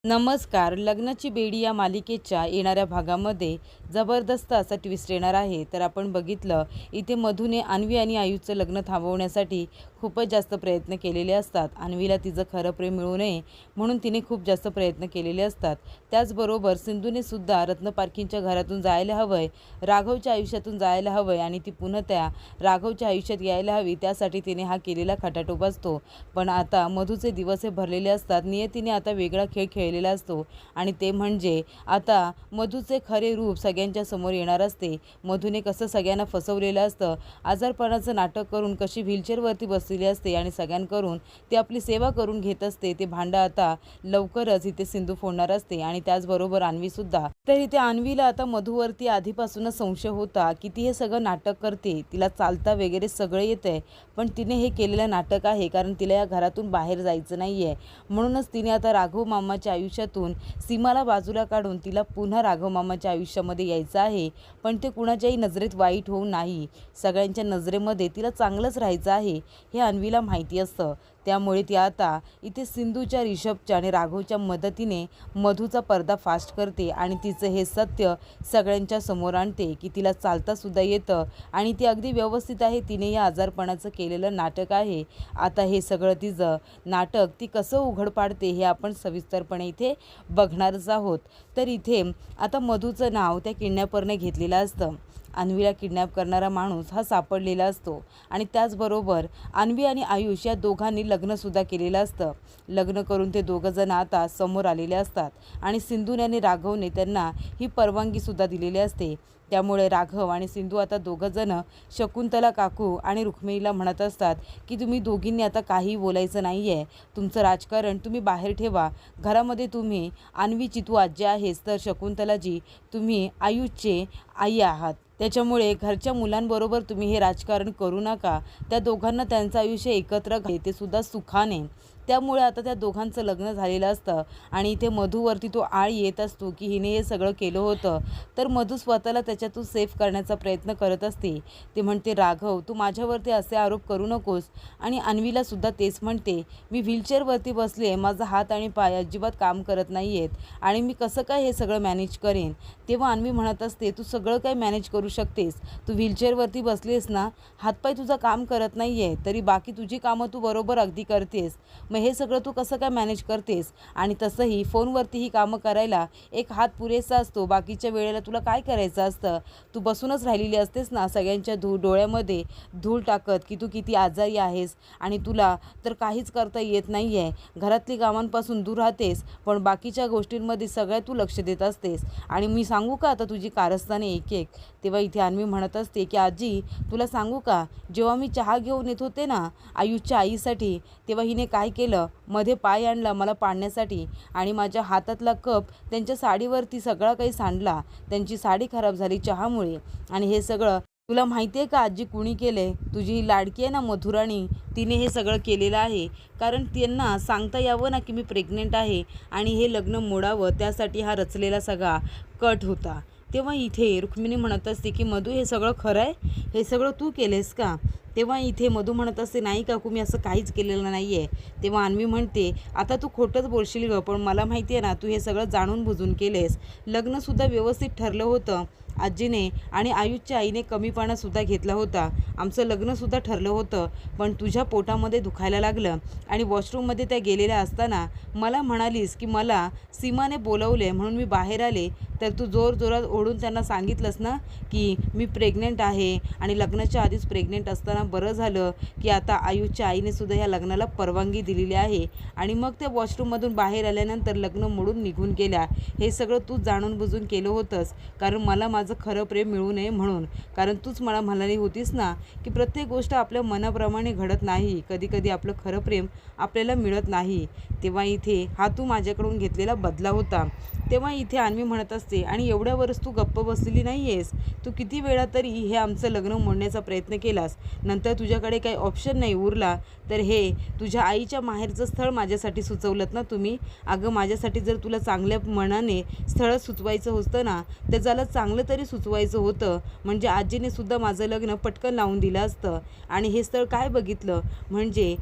नमस्कार. लग्नाची बेडी या मालिकेच्या येणाऱ्या भागामध्ये जबरदस्त असा ट्विस्ट येणार आहे. तर आपण बघितलं इथे मधूने अन्वी आणि आयुषचं लग्न थांबवण्यासाठी खूपच जास्त प्रयत्न केलेले असतात. अन्वीला तिचं खरं प्रेम मिळू नये म्हणून तिने खूप जास्त प्रयत्न केलेले असतात. त्याचबरोबर सिंधूने सुद्धा रत्नपारखींच्या घरातून जायला हवंय, राघवच्या आयुष्यातून जायला हवंय आणि ती पुन्हा त्या राघवच्या आयुष्यात यायला हवी, त्यासाठी तिने हा केलेला खटाटोप असतो. पण आता मधूचे दिवस हे भरलेले असतात. नियतीने आता वेगळा खेळ खेळलेला असतो आणि ते म्हणजे आता मधूचे खरे रूप सगळ्यांच्या समोर येणार असते. मधूने कसं सगळ्यांना फसवलेलं असतं, आजारपणाचं नाटक करून कशी व्हीलचेअरवरती बसलेली असते आणि सगळ्यांकडून ती आपली सेवा करून घेत असते. ते भांडं आता लवकरच इथे सिंधू फोडणार असते आणि त्याचबरोबर अन्वीसुद्धा. तर इथे अन्वीला आता मधूवरती आधीपासूनच संशय होता की ती हे सगळं नाटक करते, तिला चालता वगैरे सगळं येतंय, पण तिने हे केलेलं नाटक आहे कारण तिला या घरातून बाहेर जायचं नाही आहे. म्हणूनच तिने आता राघव मामाच्या आयुष्यातून सीमाला बाजूला काढून तिला पुन्हा राघव मामाच्या आयुष्यामध्ये यायचं आहे. पण ते कुणाच्याही नजरेत वाईट होऊ नाही, सगळ्यांच्या नजरेमध्ये तिला चांगलंच राहायचं आहे हे अन्वीला माहिती असतं. त्यामुळे ती आता इथे सिंधूच्या, रिषभच्या आणि राघवच्या मदतीने मधूचा पर्दाफाश करते आणि तिचं हे सत्य सगळ्यांच्या समोर आणते की तिला चालतासुद्धा येतं आणि ती अगदी व्यवस्थित आहे. तिने या आजारपणाचं केलेलं नाटक आहे. आता हे सगळं तिचं नाटक ती कसं उघड पाडते हे आपण सविस्तरपणे इथे बघणारच आहोत. तर इथे आता मधूचं नाव त्या किडनॅपरने घेतलेलं असतं. अन्वीला किडनॅप करणारा माणूस हा सापडलेला असतो आणि त्याचबरोबर अन्वी आणि आयुष या दोघांनी लग्नसुद्धा केलेलं असतं. लग्न करून ते दोघंजण आता समोर आलेले असतात आणि सिंधूने आणि राघवने त्यांना ही परवानगीसुद्धा दिलेली असते. त्यामुळे राघव आणि सिंधू आता दोघंजण शकुंतला काकू आणि रुक्मिणीला म्हणत असतात की तुम्ही दोघींनी आता काहीही बोलायचं नाही आहे, तुमचं राजकारण तुम्ही बाहेर ठेवा. घरामध्ये तुम्ही अन्वीची तू आजी आहेस, तर शकुंतलाजी तुम्ही आयुषचे आई आहात. त्याच्यामुळे घरच्या मुलांबरोबर तुम्ही हे राजकारण करू नका. त्या दोघांना त्यांचं आयुष्य एकत्र ते सुद्धा सुखाने. त्यामुळे आता त्या दोघांचं लग्न झालेलं असतं आणि इथे मधूवरती तो आळ येत असतो की हिने हे सगळं केलं होतं. तर मधू स्वतःला त्याच्यातून सेफ करण्याचा प्रयत्न करत असते. ते म्हणते राघव तू माझ्यावरती असे आरोप करू नकोस आणि अन्वीलासुद्धा तेच म्हणते, मी व्हीलचेअरवरती बसले, माझा हात आणि पाय अजिबात काम करत नाही आहेत आणि मी कसं काय हे सगळं मॅनेज करेन. तेव्हा अन्वी म्हणत असते तू सगळं काय मॅनेज करू शकतेस, तू व्हीलचेअरवरती बसलीस ना, हातपाय तुझा काम करत नाही आहे तरी बाकी तुझी कामं तू बरोबर अगदी करतेस, मग हे सगळं तू कसं काय मॅनेज करतेस. आणि तसंही फोनवरती ही कामं करायला एक हात पुरेसा असतो, बाकीच्या वेळेला तुला काय करायचं असतं, तू बसूनच राहिलेली असतेस ना सगळ्यांच्या डोळ्यामध्ये धूळ टाकत की तू किती आजारी आहेस आणि तुला तर काहीच करता येत नाही आहे. घरातली कामांपासून दूर राहतेस पण बाकीच्या गोष्टींमध्ये सगळ्या तू लक्ष देत असतेस आणि मी सांगू का आता तुझी कारस्थाने एक एक. तेव्हा इथे अन्वी म्हणत असते की आजी तुला सांगू का, जेव्हा मी चहा घेऊन येत होते ना आयुषच्या आईसाठी, तेव्हा हिने काय केलं, मध्ये पाय आणला मला पाडण्यासाठी आणि माझ्या हातातला कप त्यांच्या साडीवरती सगळा काही सांडला. त्यांची साडी खराब झाली चहामुळे. आणि हे सगळं तुला माहिती आहे का आजी कुणी केले, तुझी ही लाडकी आहे ना मधुराणी, तिने हे सगळं केलेलं आहे. कारण त्यांना सांगता यावं ना की मी प्रेग्नेंट आहे आणि हे लग्न मोडावं, त्यासाठी हा रचलेला सगळा कट होता. तेव्हा इथे रुक्मिणी म्हणत असते की मधू हे सगळं खरं आहे, हे सगळं तू केलेस का. तेव्हा इथे मधू म्हणत असते नाही काकू मी असं काहीच केलेलं नाही आहे. तेव्हा अन्वी म्हणते आता तू खोटंच बोलशील गं, पण मला माहिती आहे ना तू हे सगळं जाणून बुजून केलेस. लग्नसुद्धा व्यवस्थित ठरलं होतं, आजीने आणि आयुषच्या आईने कमीपणासुद्धा घेतला होता, आमचं लग्नसुद्धा ठरलं होतं, पण तुझ्या पोटामध्ये दुखायला लागलं आणि वॉशरूममध्ये त्या गेलेल्या असताना मला म्हणालीस की मला सीमाने बोलवले म्हणून मी बाहेर आले, तर तू जोरजोरात ओढून त्यांना सांगितलंस ना की मी प्रेग्नेंट आहे आणि लग्नाच्या आधीच प्रेग्नेंट असताना बरं झालं की आता आयुषच्या आईने सुद्धा ह्या लग्नाला परवानगी दिलेली आहे आणि मग त्या वॉशरूममधून बाहेर आल्यानंतर लग्न मोडून निघून गेल्या. हे सगळं तूच जाणून बुजून केलं होतंस कारण मला माझं खरं प्रेम मिळू नये म्हणून. कारण तूच मला म्हणाली होतीस ना की प्रत्येक गोष्ट आपल्या मनाप्रमाणे घडत नाही, कधी कधी आपलं खरं प्रेम आपल्याला मिळत नाही. तेव्हा इथे हा तू माझ्याकडून घेतलेला बदला होता. तेव्हा इथे अन्वी म्हणत असते आणि एवढ्यावरच तू गप्प बसलेली नाही आहेस, तू किती वेळा तरी हे आमचं लग्न मोडण्याचा प्रयत्न केलास, नंतर तुझ्याकडे काही ऑप्शन नाही उरला तर हे तुझ्या आईच्या माहेरचं स्थळ माझ्यासाठी सुचवलं ना तुम्ही. अगं माझ्यासाठी जर तुला चांगल्या मनाने स्थळ सुचवायचं होतं ना तर त्याला चांगलं तरी सुचवायचं होतं, म्हणजे आजीने सुद्धा माझं लग्न पटकन लावून दिलं असतं. आणि हे स्थळ काय बघितलं म्हणजे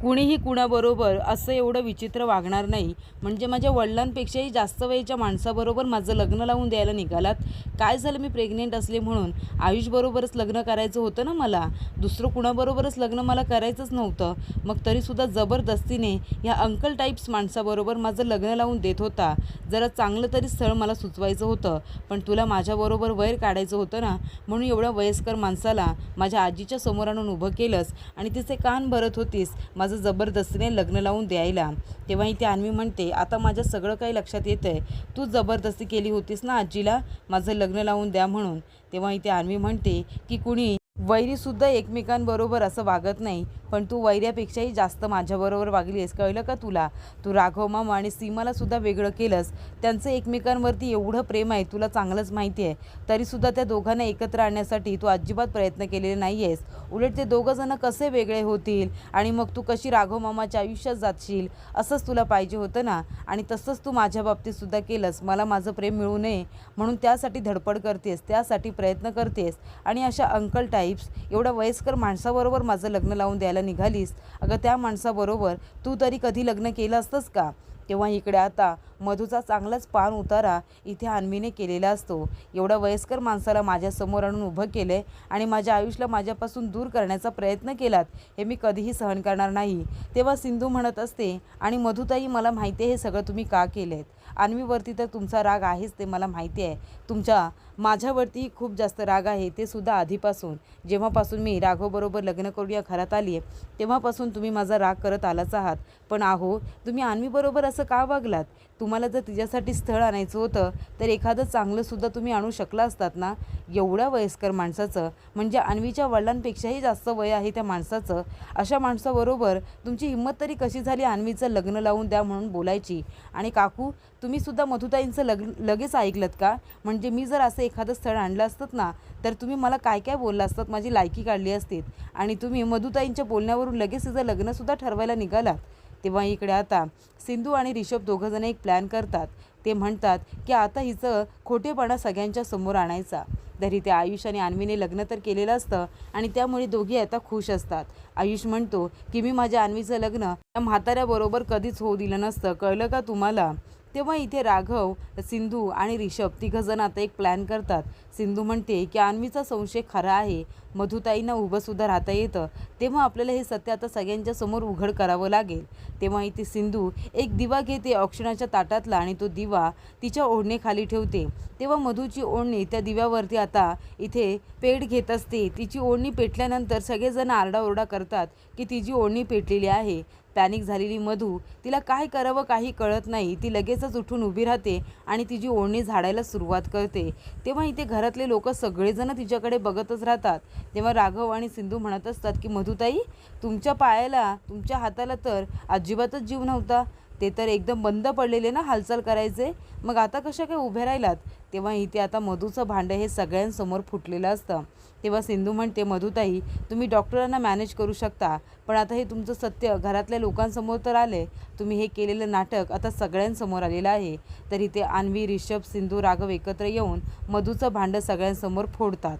कुणीही कुणाबरोबर असं एवढं विचित्र वागणार नाही. म्हणजे माझ्या वडिलांपेक्षाही जास्त वयाच्या माणसाबरोबर माझं लग्न लावून द्यायला निघालात. काय झालं, मी प्रेग्नेंट असले म्हणून आयुषबरोबरच लग्न करायचं होतं ना मला. दुसरं कुणाबरोबरच लग्न मला करायचंच नव्हतं. मग तरीसुद्धा जबरदस्तीने ह्या अंकल टाईप्स माणसाबरोबर माझं लग्न लावून देत होता. जरा चांगलं तरी स्थळ मला सुचवायचं होतं. पण तुला माझ्याबरोबर वैर काढायचं होतं ना, म्हणून एवढ्या वयस्कर माणसाला माझ्या आजीच्या समोर आणून उभं केलंस आणि तिचे कान भरत होतीस माझं जबरदस्तीने लग्न लावून द्यायला. तेव्हाही ती अन्वी म्हणते, आता माझ्या सगळं काही लक्षात येतंय. तू जबरदस्ती केली होतीस ना आजीला माझं लग्न लावून द्या म्हणून. तेव्हाही ती अन्वी म्हणते की कुणी वैरीसुद्धा एकमेकांबरोबर असं वागत नाही, पण तू वैऱ्यापेक्षाही जास्त माझ्याबरोबर वागली आहेस. कळलं का तुला? तू राघव मामा आणि सीमालासुद्धा वेगळं केलंस. त्यांचं एकमेकांवरती एवढं प्रेम आहे तुला चांगलंच माहिती आहे. तरीसुद्धा त्या दोघांना एकत्र आणण्यासाठी तू अजिबात प्रयत्न केलेले नाही आहेस. उलट ते दोघंजणं कसे वेगळे होतील आणि मग तू कशी राघव मामाच्या आयुष्यात जाशील असंच तुला पाहिजे होतं ना. आणि तसंच तू माझ्या बाबतीतसुद्धा केलंस. मला माझं प्रेम मिळू नये म्हणून त्यासाठी धडपड करतेस, त्यासाठी प्रयत्न करतेस आणि अशा अंकल टाईप्स एवढ्या वयस्कर माणसाबरोबर माझं लग्न लावून द्यायला निघालीस. अगं त्या माणसाबरोबर तू तरी कधी लग्न केलं असतंस का? तेव्हा इकडे आता मधूचा चांगलाच पान उतारा इथे अन्वीने केलेला असतो. एवढ्या वयस्कर माणसाला माझ्यासमोर आणून उभं केलं आणि माझ्या आयुष्याला माझ्यापासून दूर करण्याचा प्रयत्न केलात, हे मी कधीही सहन करणार नाही. तेव्हा सिंधू म्हणत असते, आणि मधुताई मला माहिती आहे हे सगळं तुम्ही का केलेत. अन्वीवरती तर तुमचा राग आहेच ते मला माहिती आहे. तुमच्या माझ्यावरतीही खूप जास्त राग आहे, ते सुद्धा आधीपासून. जेव्हापासून मी राघवबरोबर लग्न करून या घरात आली आहे तेव्हापासून तुम्ही माझा राग करत आलाच आहात. पण आहो, तुम्ही अन्वीबरोबर असं का वागलात? तुम्हाला जर तिच्यासाठी स्थळ आणायचं होतं तर एखादं चांगलंसुद्धा तुम्ही आणू शकला असतात ना. एवढ्या वयस्कर माणसाचं, म्हणजे अन्वीच्या वडिलांपेक्षाही जास्त वय आहे त्या माणसाचं, अशा माणसाबरोबर तुमची हिंमत तरी कशी झाली अन्वीचं लग्न लावून द्या म्हणून बोलायची. आणि काकू, तुम्हीसुद्धा मधुताईंचं लगेच ऐकलत का? म्हणजे मी जर असं एखादं स्थळ आणलं असतं ना तर तुम्ही मला काय काय बोलला असतात, माझी लायकी काढली असती, आणि तुम्ही मधुताईंच्या बोलण्यावरून लगेच तिचं लग्नसुद्धा ठरवायला निघालात. तेव्हा इकडे आता सिंधू आणि ऋषभ दोघंजण एक प्लॅन करतात. ते म्हणतात की आता हिचं खोटेपणा सगळ्यांच्या समोर आणायचा. तरी ते आयुष आणि अन्वीने लग्न तर केलेलं असतं आणि त्यामुळे दोघी आता खुश असतात. आयुष म्हणतो की मी माझ्या अन्वीचं लग्न त्या म्हाताऱ्याबरोबर कधीच होऊ दिलं नसतं, कळलं का तुम्हाला? तेव्हा इथे राघव, सिंधू आणि ऋषभ तिघंजण आता एक प्लॅन करतात. सिंधू म्हणते की अन्वीचा संशय खरा आहे, मधुताईंना उभंसुद्धा राहता येतं. तेव्हा आपल्याला हे सत्य आता सगळ्यांच्या समोर उघड करावं लागेल. तेव्हा इथे सिंधू एक दिवा घेते औक्षणाच्या ताटातला आणि तो दिवा तिच्या ओढणीखाली ठेवते. तेव्हा मधूची ओढणी त्या दिव्यावरती आता इथे पेट घेत असते. तिची ओढणी पेटल्यानंतर सगळेजण आरडाओरडा करतात की तिची ओढणी पेटलेली आहे. पॅनिक झालेली मधू, तिला काय करावं काही कळत नाही. ती लगेचच उठून उभी राहते आणि तिची ओढणी झाडायला सुरुवात करते. तेव्हा इथे घरातले लोक सगळेजण तिच्याकडे बघतच राहतात. तेव्हा राघव आणि सिंधू म्हणत असतात की मधुताई, तुमच्या पायाला, तुमच्या हाताला तर अजिबातच जीव नव्हता. ते तर एकदम बंद पडलेले ना हालचाल करायचे, मग आता कशा काय उभे राहिलात? तेव्हा इथे आता मधूचं भांडं हे सगळ्यांसमोर फुटलेलं असतं. तेव्हा सिंधू म्हणते, मधुताई, तुम्ही डॉक्टरांना मॅनेज करू शकता, पण आता हे तुमचं सत्य घरातल्या लोकांसमोर तर आले. तुम्ही हे केलेलं नाटक आता सगळ्यांसमोर आलेलं आहे. तर इथे अन्वी, ऋषभ, सिंधू, राघव एकत्र येऊन मधूचं भांडं सगळ्यांसमोर फोडतात.